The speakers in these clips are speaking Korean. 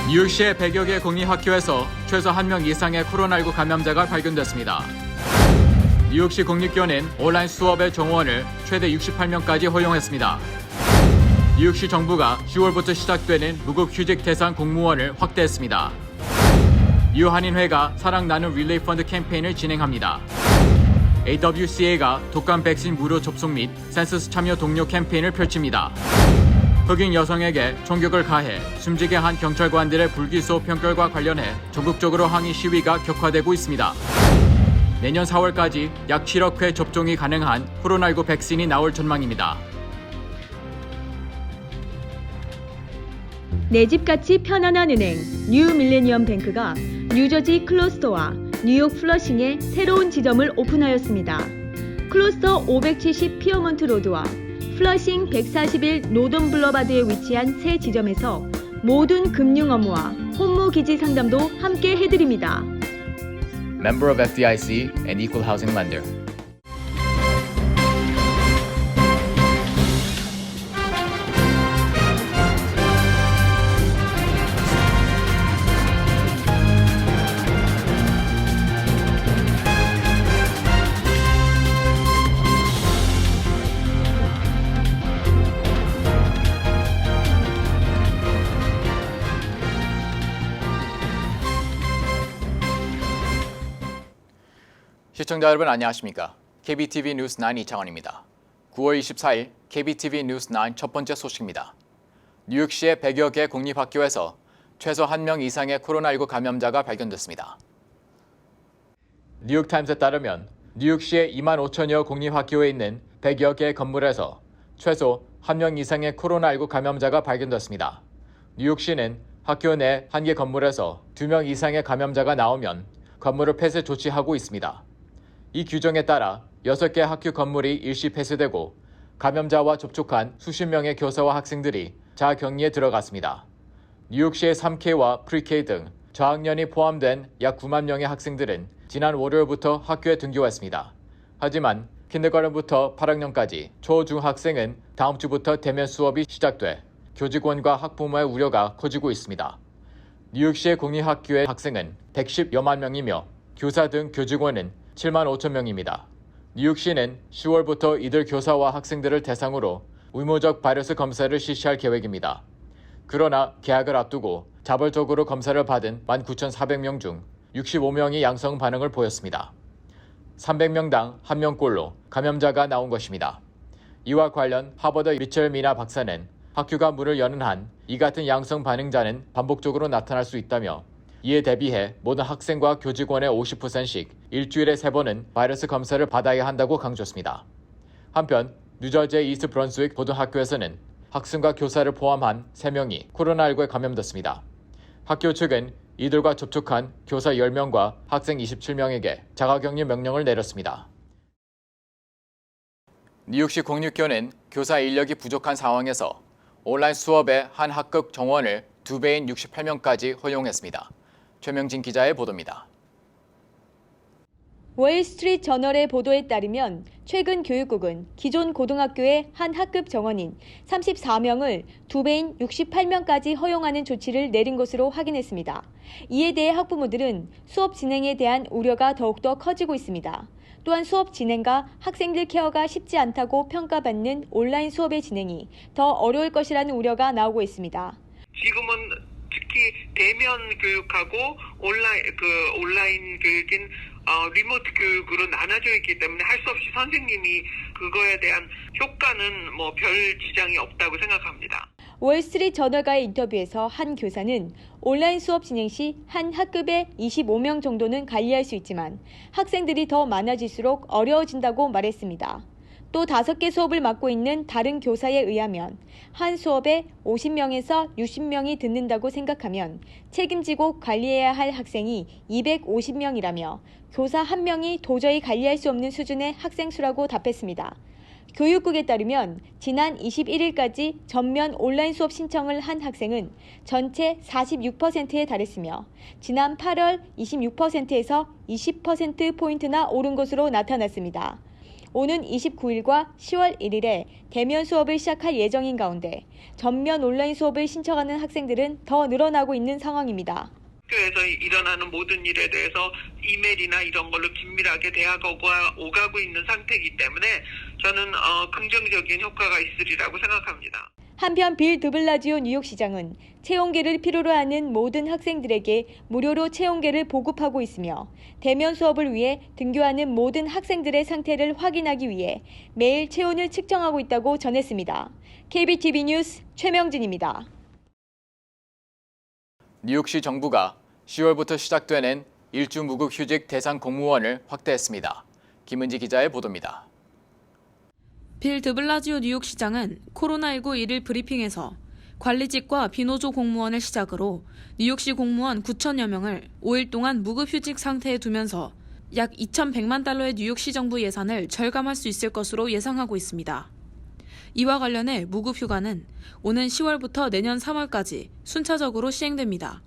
뉴욕시의 100여 개 공립학교에서 최소 1명 이상의 코로나19 감염자가 발견됐습니다. 뉴욕시 공립교는 온라인 수업의 정원을 최대 68명까지 허용했습니다. 뉴욕시 정부가 10월부터 시작되는 무급 휴직 대상 공무원을 확대했습니다. 유한인회가 사랑 나눔 릴레이 펀드 캠페인을 진행합니다. AWCA가 독감 백신 무료 접종 및 센서스 참여 동료 캠페인을 펼칩니다. 흑인 여성에게 총격을 가해 숨지게 한 경찰관들의 불기소 판결과 관련해 전국적으로 항의 시위가 격화되고 있습니다. 내년 4월까지 약 7억 회 접종이 가능한 코로나19 백신이 나올 전망입니다. 내 집같이 편안한 은행 뉴 밀레니엄 뱅크가 뉴저지 클러스터와 뉴욕 플러싱에 새로운 지점을 오픈하였습니다. 클러스터 570 피어먼트 로드와 플러싱 141 노던 블러바드에 위치한 새 지점에서 모든 금융 업무와 혼무 기지 상담도 함께 해드립니다. Member of FDIC and Equal Housing Lender. 시청자 여러분 안녕하십니까? KBTV 뉴스 9 이창원입니다. 9월 24일 KBTV 뉴스 9 첫 번째 소식입니다. 뉴욕시의 100여 개 공립학교에서 최소 1명 이상의 코로나19 감염자가 발견됐습니다. 뉴욕타임스에 따르면 뉴욕시의 2만 5천여 공립학교에 있는 100여 개 건물에서 최소 1명 이상의 코로나19 감염자가 발견됐습니다. 뉴욕시는 학교 내 한 개 건물에서 2명 이상의 감염자가 나오면 건물을 폐쇄 조치하고 있습니다. 이 규정에 따라 6개 학교 건물이 일시 폐쇄되고 감염자와 접촉한 수십 명의 교사와 학생들이 자가격리에 들어갔습니다. 뉴욕시의 3K와 프리-K 등 저학년이 포함된 약 9만 명의 학생들은 지난 월요일부터 학교에 등교했습니다. 하지만 킨더가든부터 8학년까지 초중학생은 다음 주부터 대면 수업이 시작돼 교직원과 학부모의 우려가 커지고 있습니다. 뉴욕시의 공립학교의 학생은 110여만 명이며 교사 등 교직원은 7만 5천 명입니다. 뉴욕시는 10월부터 이들 교사와 학생들을 대상으로 의무적 바이러스 검사를 실시할 계획입니다. 그러나 개학을 앞두고 자발적으로 검사를 받은 19,400명 중 65명이 양성 반응을 보였습니다. 300명당 1명꼴로 감염자가 나온 것입니다. 이와 관련 하버드 리첼 미나 박사는 학교가 문을 여는 한 이 같은 양성 반응자는 반복적으로 나타날 수 있다며 이에 대비해 모든 학생과 교직원의 50%씩 일주일에 3번은 바이러스 검사를 받아야 한다고 강조했습니다. 한편 뉴저지의 이스트 브런스윅 고등학교에서는 학생과 교사를 포함한 3명이 코로나19에 감염됐습니다. 학교 측은 이들과 접촉한 교사 10명과 학생 27명에게 자가격리 명령을 내렸습니다. 뉴욕시 공립교는 교사 인력이 부족한 상황에서 온라인 수업의 한 학급 정원을 2배인 68명까지 허용했습니다. 최명진 기자의 보도입니다. 월스트리트 저널의 보도에 따르면 최근 교육국은 기존 고등학교의 한 학급 정원인 34명을 2배인 68명까지 허용하는 조치를 내린 것으로 확인했습니다. 이에 대해 학부모들은 수업 진행에 대한 우려가 더욱더 커지고 있습니다. 또한 수업 진행과 학생들 케어가 쉽지 않다고 평가받는 온라인 수업의 진행이 더 어려울 것이라는 우려가 나오고 있습니다. 지금은 특히 대면 교육하고 온라인 교육인 리모트 교육으로 나눠져 있기 때문에 할 수 없이 선생님이 그거에 대한 효과는 별 지장이 없다고 생각합니다. 월스트리트 저널과의 인터뷰에서 한 교사는 온라인 수업 진행 시 한 학급에 25명 정도는 관리할 수 있지만 학생들이 더 많아질수록 어려워진다고 말했습니다. 또 5개 수업을 맡고 있는 다른 교사에 의하면 한 수업에 50명에서 60명이 듣는다고 생각하면 책임지고 관리해야 할 학생이 250명이라며 교사 1명이 도저히 관리할 수 없는 수준의 학생 수라고 답했습니다. 교육국에 따르면 지난 21일까지 전면 온라인 수업 신청을 한 학생은 전체 46%에 달했으며 지난 8월 26%에서 20%포인트나 오른 것으로 나타났습니다. 오는 29일과 10월 1일에 대면 수업을 시작할 예정인 가운데 전면 온라인 수업을 신청하는 학생들은 더 늘어나고 있는 상황입니다. 학교에서 일어나는 모든 일에 대해서 이메일이나 이런 걸로 긴밀하게 대화가 오가고 있는 상태이기 때문에 저는 긍정적인 효과가 있으리라고 생각합니다. 한편 빌 드블라지오 뉴욕시장은 체온계를 필요로 하는 모든 학생들에게 무료로 체온계를 보급하고 있으며 대면 수업을 위해 등교하는 모든 학생들의 상태를 확인하기 위해 매일 체온을 측정하고 있다고 전했습니다. KBTV 뉴스 최명진입니다. 뉴욕시 정부가 10월부터 시작되는 일주 무급 휴직 대상 공무원을 확대했습니다. 김은지 기자의 보도입니다. 빌 드블라지오 뉴욕시장은 코로나19 1일 브리핑에서 관리직과 비노조 공무원을 시작으로 뉴욕시 공무원 9천여 명을 5일 동안 무급 휴직 상태에 두면서 약 2,100만 달러의 뉴욕시 정부 예산을 절감할 수 있을 것으로 예상하고 있습니다. 이와 관련해 무급 휴가는 오는 10월부터 내년 3월까지 순차적으로 시행됩니다.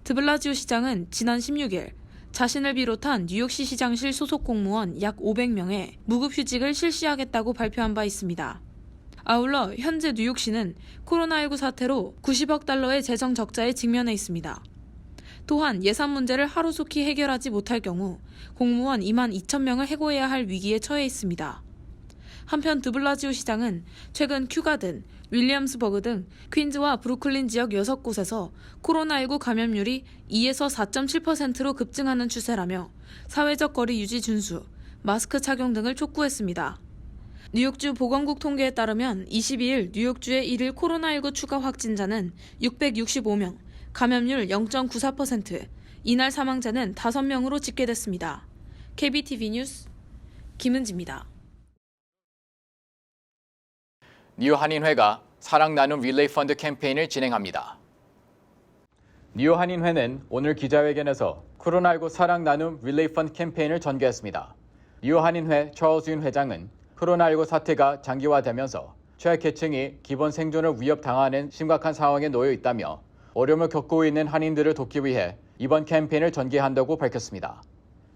드블라지오 시장은 지난 16일 자신을 비롯한 뉴욕시 시장실 소속 공무원 약 500명의 무급 휴직을 실시하겠다고 발표한 바 있습니다. 아울러 현재 뉴욕시는 코로나19 사태로 90억 달러의 재정 적자에 직면해 있습니다. 또한 예산 문제를 하루속히 해결하지 못할 경우 공무원 2만 2천 명을 해고해야 할 위기에 처해 있습니다. 한편 드블라지오 시장은 최근 큐가든, 윌리엄스버그 등 퀸즈와 브루클린 지역 6곳에서 코로나19 감염률이 2에서 4.7%로 급증하는 추세라며 사회적 거리 유지 준수, 마스크 착용 등을 촉구했습니다. 뉴욕주 보건국 통계에 따르면 22일 뉴욕주의 1일 코로나19 추가 확진자는 665명, 감염률 0.94%, 이날 사망자는 5명으로 집계됐습니다. KBTV 뉴스 김은지입니다. 뉴 한인회가 사랑 나눔 릴레이 펀드 캠페인을 진행합니다. 뉴 한인회는 오늘 기자회견에서 코로나19 사랑 나눔 릴레이 펀드 캠페인을 전개했습니다. 뉴 한인회 찰스 윤 회장은 코로나19 사태가 장기화되면서 취약계층이 기본 생존을 위협당하는 심각한 상황에 놓여 있다며 어려움을 겪고 있는 한인들을 돕기 위해 이번 캠페인을 전개한다고 밝혔습니다.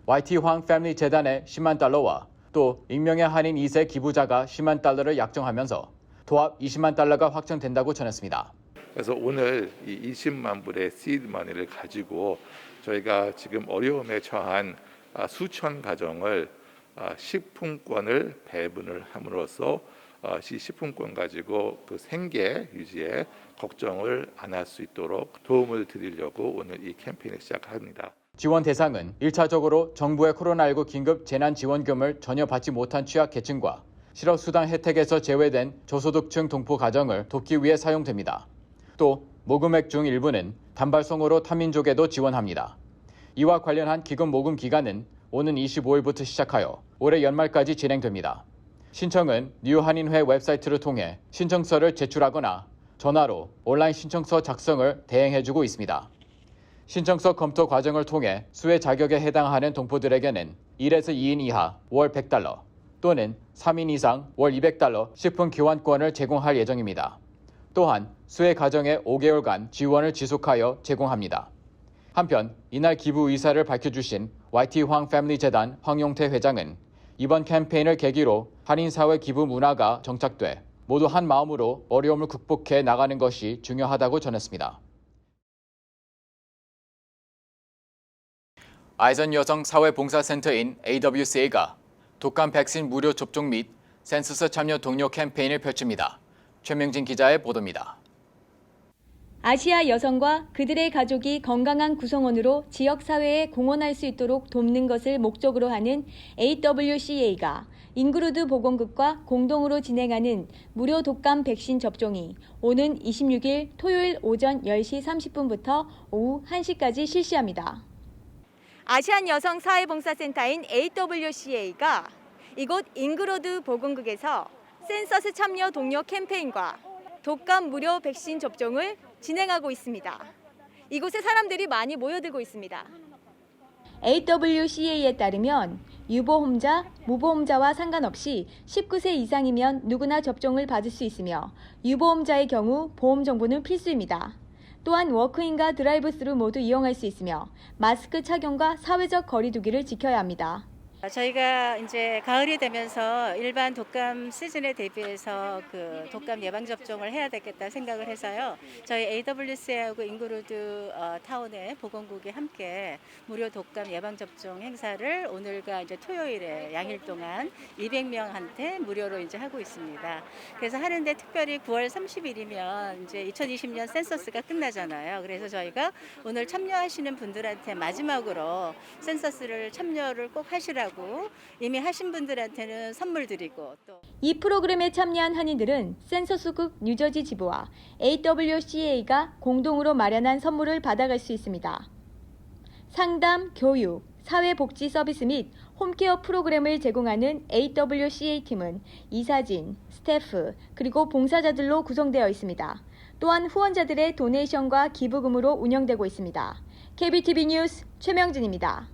YT 황 패밀리 재단의 10만 달러와 또 익명의 한인 2세 기부자가 10만 달러를 약정하면서 도합 20만 달러가 확정된다고 전했습니다. 그래서 오늘 이 20만 불의 시드 머니를 가지고 저희가 지금 어려움에 처한 수천 가정을 식품권을 배분을 함으로써 이 식품권 가지고 그 생계 유지에 걱정을 안 할 수 있도록 도움을 드리려고 오늘 이 캠페인을 시작합니다. 지원 대상은 1차적으로 정부의 코로나19 긴급 재난지원금을 전혀 받지 못한 취약계층과 실업수당 혜택에서 제외된 저소득층 동포 가정을 돕기 위해 사용됩니다. 또 모금액 중 일부는 단발성으로 타민족에도 지원합니다. 이와 관련한 기금 모금 기간은 오는 25일부터 시작하여 올해 연말까지 진행됩니다. 신청은 뉴 한인회 웹사이트를 통해 신청서를 제출하거나 전화로 온라인 신청서 작성을 대행해주고 있습니다. 신청서 검토 과정을 통해 수혜 자격에 해당하는 동포들에게는 1에서 2인 이하 월 100달러 또는 3인 이상 월 200달러 식품 교환권을 제공할 예정입니다. 또한 수혜 과정에 5개월간 지원을 지속하여 제공합니다. 한편 이날 기부 의사를 밝혀주신 YT 황 패밀리 재단 황용태 회장은 이번 캠페인을 계기로 한인사회 기부 문화가 정착돼 모두 한 마음으로 어려움을 극복해 나가는 것이 중요하다고 전했습니다. 아이전 여성 사회봉사센터인 AWCA가 독감 백신 무료 접종 및 센서스 참여 독려 캠페인을 펼칩니다. 최명진 기자의 보도입니다. 아시아 여성과 그들의 가족이 건강한 구성원으로 지역사회에 공헌할 수 있도록 돕는 것을 목적으로 하는 AWCA가 잉그루드 보건국과 공동으로 진행하는 무료 독감 백신 접종이 오는 26일 토요일 오전 10시 30분부터 오후 1시까지 실시합니다. 아시안 여성 사회봉사센터인 AWCA가 이곳 잉그루드 보건국에서 센서스 참여 독려 캠페인과 독감 무료 백신 접종을 진행하고 있습니다. 이곳에 사람들이 많이 모여들고 있습니다. AWCA에 따르면 유보험자, 무보험자와 상관없이 19세 이상이면 누구나 접종을 받을 수 있으며 유보험자의 경우 보험 정보는 필수입니다. 또한 워크인과 드라이브스루 모두 이용할 수 있으며 마스크 착용과 사회적 거리 두기를 지켜야 합니다. 저희가 이제 가을이 되면서 일반 독감 시즌에 대비해서 그 독감 예방 접종을 해야 되겠다 생각을 해서요. 저희 AWC하고 잉그루드 타운의 보건국이 함께 무료 독감 예방 접종 행사를 오늘과 이제 토요일에 양일 동안 200명한테 무료로 이제 하고 있습니다. 그래서 하는데 특별히 9월 30일이면 이제 2020년 센서스가 끝나잖아요. 그래서 저희가 오늘 참여하시는 분들한테 마지막으로 센서스를 참여를 꼭 하시라고 이미 하신 분들한테는 선물 드리고 또 이 프로그램에 참여한 한인들은 센서스국 뉴저지 지부와 AWCA가 공동으로 마련한 선물을 받아갈 수 있습니다. 상담, 교육, 사회복지 서비스 및 홈케어 프로그램을 제공하는 AWCA 팀은 이사진, 스태프, 그리고 봉사자들로 구성되어 있습니다. 또한 후원자들의 도네이션과 기부금으로 운영되고 있습니다. KBTV 뉴스 최명진입니다.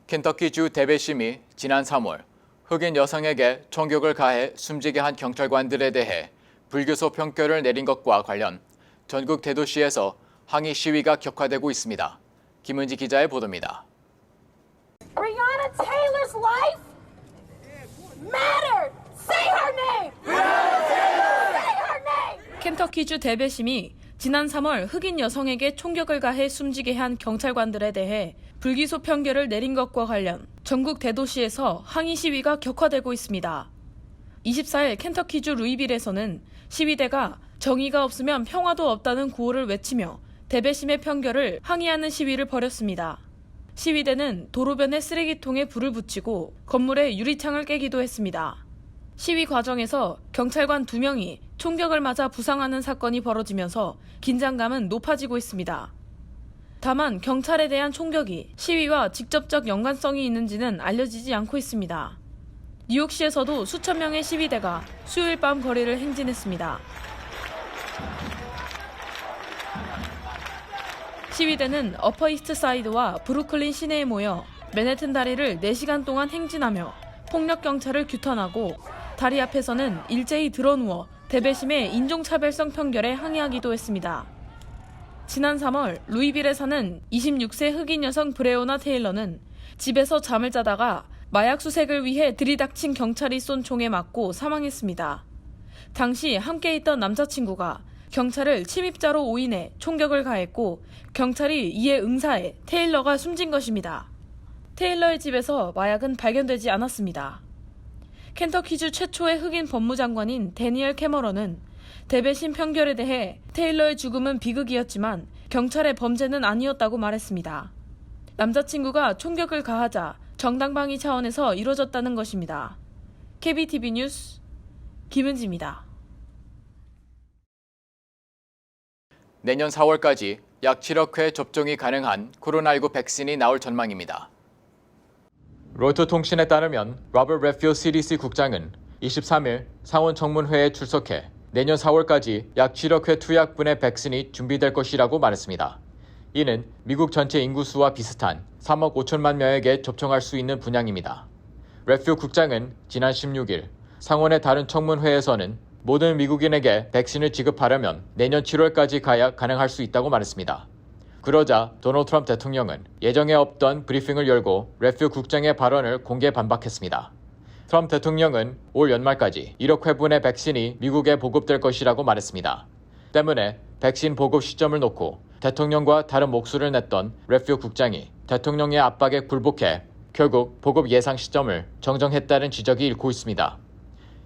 켄터키주 대배심이 지난 3월 흑인 여성에게 총격을 가해 숨지게 한 경찰관들에 대해 불교소 평결을 내린 것과 관련 전국 대도시에서 항의 시위가 격화되고 있습니다. 김은지 기자의 보도입니다. Breonna Taylor's life mattered. Say her name. Say her name. 켄터키주 대배심이 지난 3월 흑인 여성에게 총격을 가해 숨지게 한 경찰관들에 대해 불기소 판결을 내린 것과 관련 전국 대도시에서 항의 시위가 격화되고 있습니다. 24일 켄터키주 루이빌에서는 시위대가 정의가 없으면 평화도 없다는 구호를 외치며 대배심의 판결을 항의하는 시위를 벌였습니다. 시위대는 도로변에 쓰레기통에 불을 붙이고 건물에 유리창을 깨기도 했습니다. 시위 과정에서 경찰관 2명이 총격을 맞아 부상하는 사건이 벌어지면서 긴장감은 높아지고 있습니다. 다만 경찰에 대한 총격이 시위와 직접적 연관성이 있는지는 알려지지 않고 있습니다. 뉴욕시에서도 수천 명의 시위대가 수요일 밤 거리를 행진했습니다. 시위대는 어퍼 이스트 사이드와 브루클린 시내에 모여 맨해튼 다리를 4시간 동안 행진하며 폭력 경찰을 규탄하고 다리 앞에서는 일제히 드러누워 대배심의 인종차별성 판결에 항의하기도 했습니다. 지난 3월 루이빌에 사는 26세 흑인 여성 브레오나 테일러는 집에서 잠을 자다가 마약 수색을 위해 들이닥친 경찰이 쏜 총에 맞고 사망했습니다. 당시 함께 있던 남자친구가 경찰을 침입자로 오인해 총격을 가했고 경찰이 이에 응사해 테일러가 숨진 것입니다. 테일러의 집에서 마약은 발견되지 않았습니다. 켄터키주 최초의 흑인 법무장관인 데니얼 캐머런은 대배심 판결에 대해 테일러의 죽음은 비극이었지만 경찰의 범죄는 아니었다고 말했습니다. 남자친구가 총격을 가하자 정당방위 차원에서 이루어졌다는 것입니다. KBTV 뉴스 김은지입니다. 내년 4월까지 약 7억 회 접종이 가능한 코로나19 백신이 나올 전망입니다. 로이터 통신에 따르면 로버트 레퓨 CDC 국장은 23일 상원 청문회에 출석해 내년 4월까지 약 7억 회 투약분의 백신이 준비될 것이라고 말했습니다. 이는 미국 전체 인구수와 비슷한 3억 5천만 명에게 접종할 수 있는 분량입니다. 레퓨 국장은 지난 16일 상원의 다른 청문회에서는 모든 미국인에게 백신을 지급하려면 내년 7월까지 가야 가능할 수 있다고 말했습니다. 그러자 도널드 트럼프 대통령은 예정에 없던 브리핑을 열고 레퓨 국장의 발언을 공개 반박했습니다. 트럼프 대통령은 올 연말까지 1억 회분의 백신이 미국에 보급될 것이라고 말했습니다. 때문에 백신 보급 시점을 놓고 대통령과 다른 목소리를 냈던 레퓨 국장이 대통령의 압박에 굴복해 결국 보급 예상 시점을 정정했다는 지적이 일고 있습니다.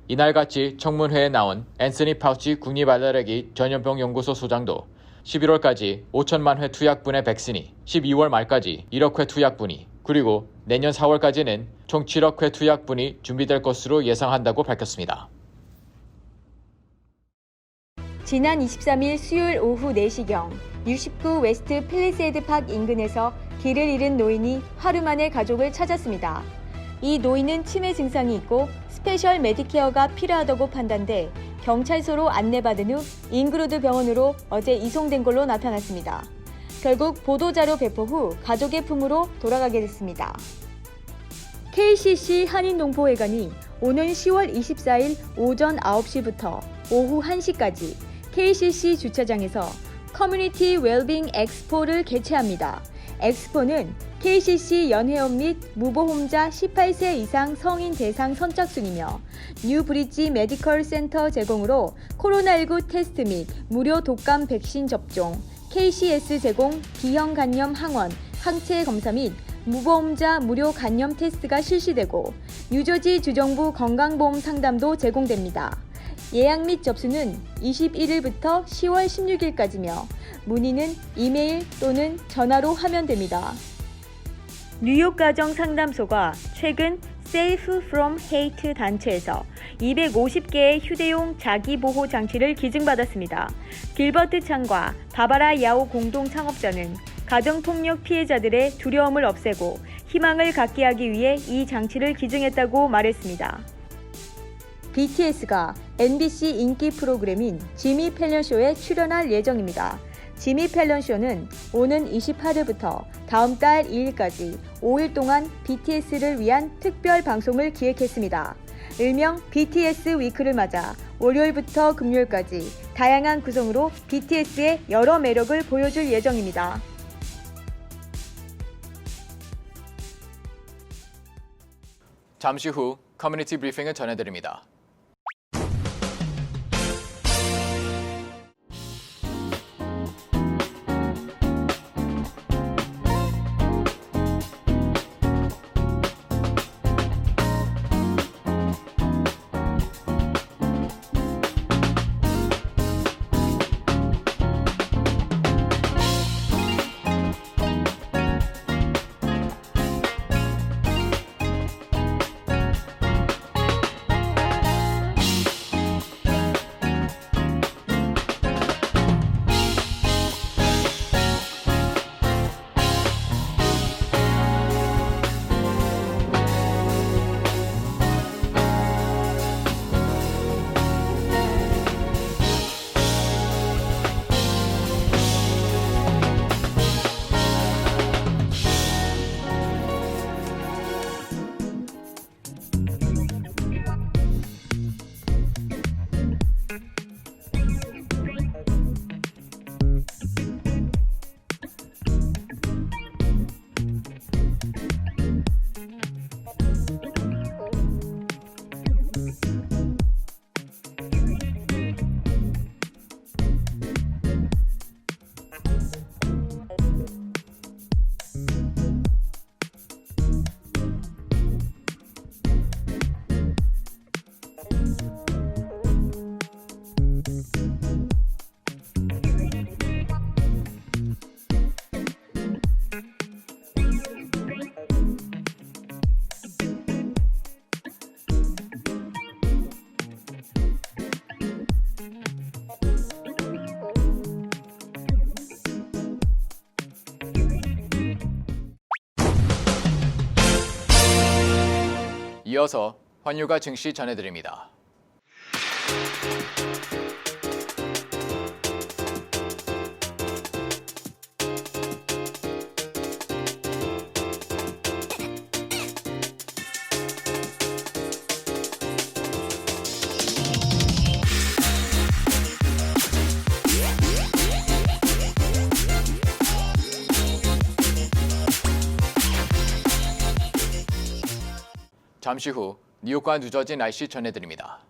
이날같이 청문회에 나온 앤서니 파우치 국립알레르기 전염병 연구소 소장도 11월까지 5천만 회 투약분의 백신이 12월 말까지 1억 회 투약분이 그리고 내년 4월까지는 총 7억 회 투약분이 준비될 것으로 예상한다고 밝혔습니다. 지난 23일 수요일 오후 4시경 69 웨스트 팰리세이드 팍 인근에서 길을 잃은 노인이 하루 만에 가족을 찾았습니다. 이 노인은 치매 증상이 있고 스페셜 메디케어가 필요하다고 판단돼 경찰서로 안내받은 후 잉그루드 병원으로 어제 이송된 걸로 나타났습니다. 결국 보도자료 배포 후 가족의 품으로 돌아가게 됐습니다. KCC 한인농포회관이 오는 10월 24일 오전 9시부터 오후 1시까지 KCC 주차장에서 커뮤니티 웰빙 엑스포를 개최합니다. 엑스포는 KCC 연회원 및 무보험자 18세 이상 성인 대상 선착순이며 뉴브리지 메디컬 센터 제공으로 코로나19 테스트 및 무료 독감 백신 접종, KCS 제공 B형 간염 항원, 항체 검사 및 무보험자 무료 간염 테스트가 실시되고 뉴저지 주정부 건강보험 상담도 제공됩니다. 예약 및 접수는 21일부터 10월 16일까지며 문의는 이메일 또는 전화로 하면 됩니다. 뉴욕 가정 상담소가 최근 Safe from Hate 단체에서 250개의 휴대용 자기보호 장치를 기증받았습니다. 길버트 창과 바바라 야오 공동 창업자는 가정폭력 피해자들의 두려움을 없애고 희망을 갖게 하기 위해 이 장치를 기증했다고 말했습니다. BTS가 MBC 인기 프로그램인 지미 펠런 쇼에 출연할 예정입니다. 지미 펠런 쇼는 오는 28일부터 다음 달 2일까지 5일 동안 BTS를 위한 특별 방송을 기획했습니다. 일명 BTS 위크를 맞아 월요일부터 금요일까지 다양한 구성으로 BTS의 여러 매력을 보여줄 예정입니다. 잠시 후 커뮤니티 브리핑을 전해드립니다. 이어서 환율과 증시 전해드립니다. 잠시 후 뉴욕과 뉴저지 날씨 전해드립니다.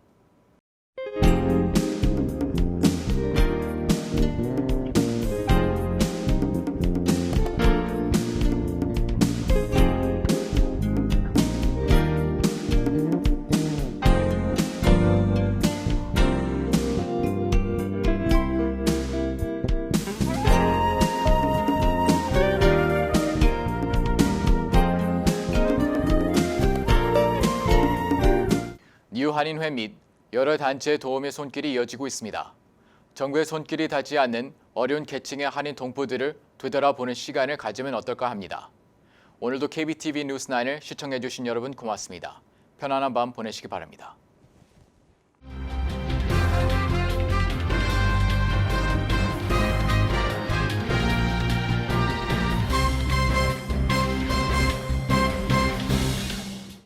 뉴한인회 및 여러 단체의 도움의 손길이 이어지고 있습니다. 정부의 손길이 닿지 않는 어려운 계층의 한인 동포들을 되돌아보는 시간을 가지면 어떨까 합니다. 오늘도 KBTV 뉴스9을 시청해주신 여러분 고맙습니다. 편안한 밤 보내시기 바랍니다.